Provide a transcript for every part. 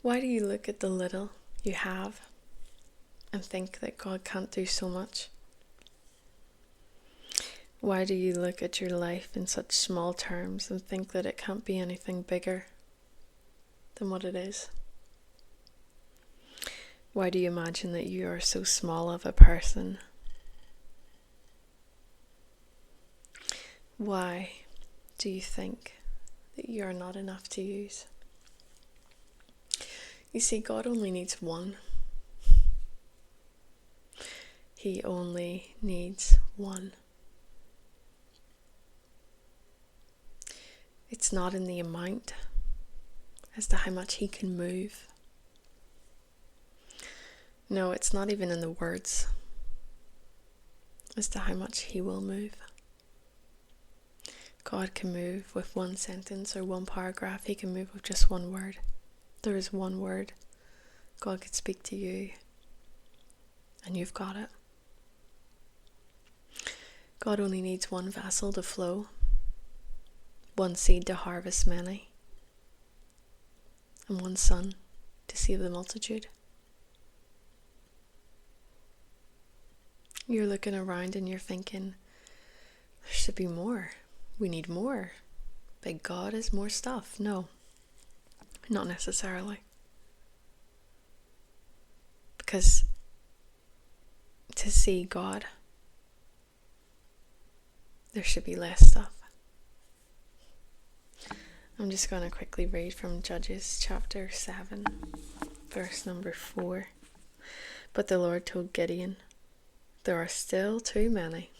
Why do you look at the little you have and think that God can't do so much? Why do you look at your life in such small terms and think that it can't be anything bigger than what it is? Why do you imagine that you are so small of a person? Why do you think that you are not enough to use? You see, God only needs one. He only needs one. It's not in the amount as to how much He can move. No, it's not even in the words as to how much He will move. God can move with one sentence or one paragraph. He can move with just one word. There is one word. God could speak to you and you've got it. God only needs one vessel to flow, one seed to harvest many, and one son to save the multitude. You're looking around and you're thinking, there should be more. We need more. Big God is more stuff. No, not necessarily. Because to see God, there should be less stuff. I'm just going to quickly read from Judges chapter 7, verse number 4. But the Lord told Gideon, there are still too many.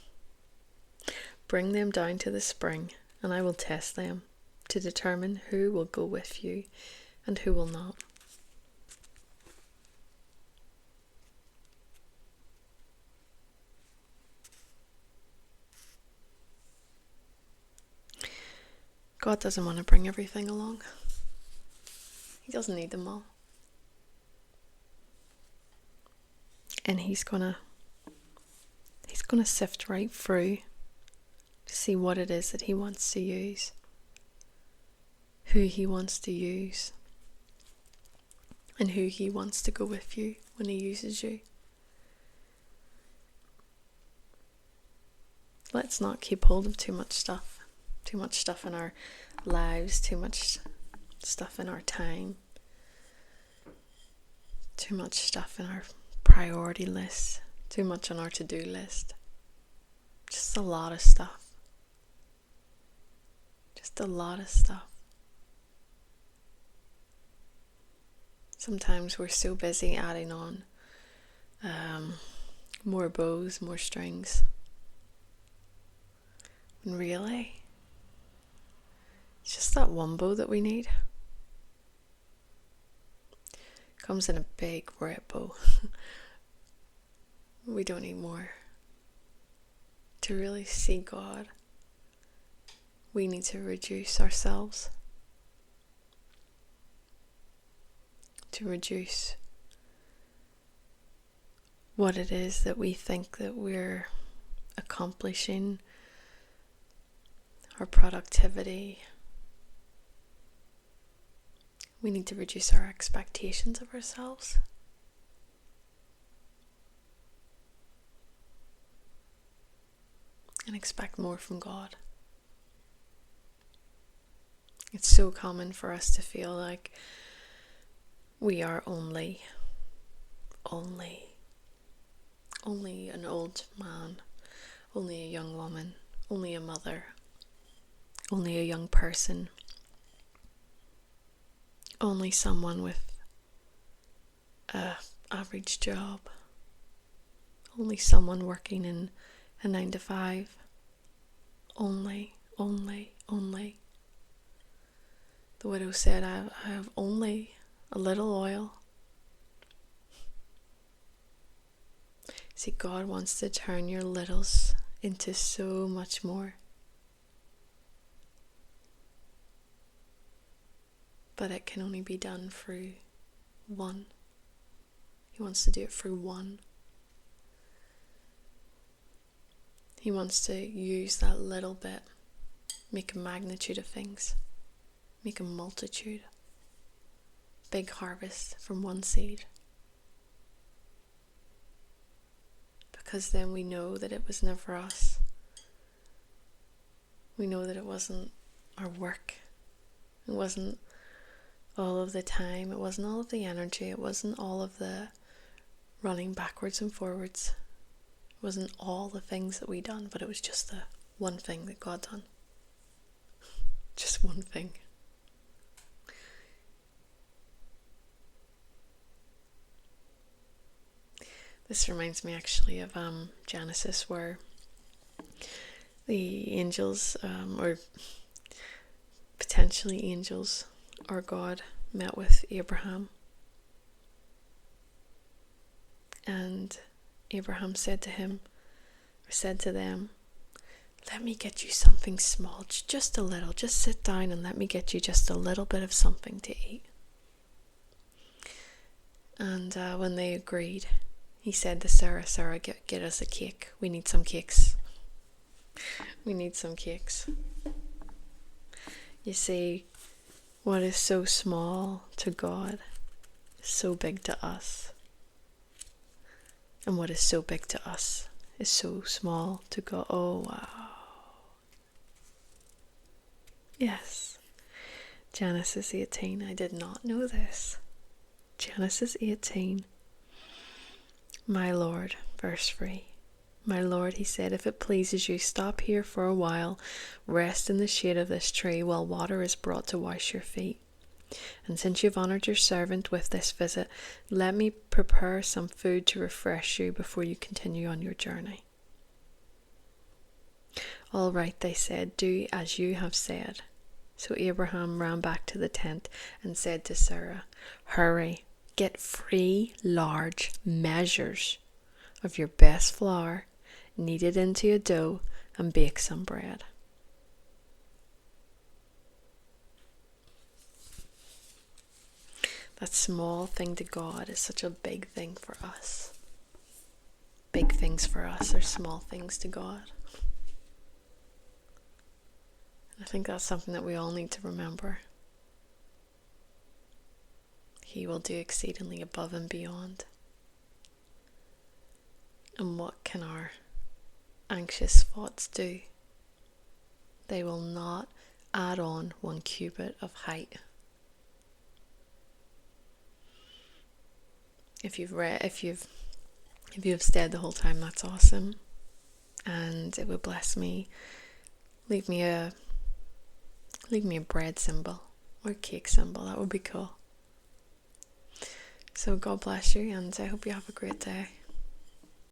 Bring them down to the spring, and I will test them to determine who will go with you and who will not. God doesn't want to bring everything along. He doesn't need them all. And He's gonna sift right through to see what it is that He wants to use, who He wants to use, and who He wants to go with you when He uses you. Let's not keep hold of too much stuff in our lives, too much stuff in our time, too much stuff in our priority list, too much on our to-do list. Just a lot of stuff. Just a lot of stuff. Sometimes we're so busy adding on more bows, more strings. And really, it's just that one bow that we need. It comes in a big red bow. We don't need more. To really see God, we need to reduce ourselves. To reduce what it is that we think that we're accomplishing, our productivity. We need to reduce our expectations of ourselves. And expect more from God. It's so common for us to feel like we are only an old man, only a young woman, only a mother, only a young person, only someone with an average job, only someone working in a 9-to-5, only. The widow said, I have only a little oil. See, God wants to turn your littles into so much more. But it can only be done through one. He wants to do it through one. He wants to use that little bit, make a magnitude of things, make a multitude, big harvest from one seed. Because then we know that it was never us. We know that it wasn't our work. It wasn't all of the time. It wasn't all of the energy. It wasn't all of the running backwards and forwards. It wasn't all the things that we done, but it was just the one thing that God done. Just one thing. This reminds me actually of Genesis, where the angels, or potentially angels, or God met with Abraham. And Abraham said to them, let me get you something small, just a little. Just sit down and let me get you just a little bit of something to eat. And when they agreed, he said to Sarah, get us a cake. We need some cakes. We need some cakes. You see, what is so small to God is so big to us. And what is so big to us is so small to God. Oh, wow. Yes. Genesis 18. I did not know this. Genesis 18. My Lord, verse 3. My Lord, he said, if it pleases you, stop here for a while, rest in the shade of this tree while water is brought to wash your feet. And since you've honoured your servant with this visit, let me prepare some food to refresh you before you continue on your journey. All right, they said, do as you have said. So Abraham ran back to the tent and said to Sarah, hurry, get 3 large measures of your best flour, knead it into a dough, and bake some bread. That small thing to God is such a big thing for us. Big things for us are small things to God. I think that's something that we all need to remember. He will do exceedingly above and beyond. And what can our anxious thoughts do? They will not add on 1 cubit of height. If you've stayed the whole time, that's awesome. And it would bless me. Leave me a bread symbol or cake symbol. That would be cool. So God bless you, and I hope you have a great day.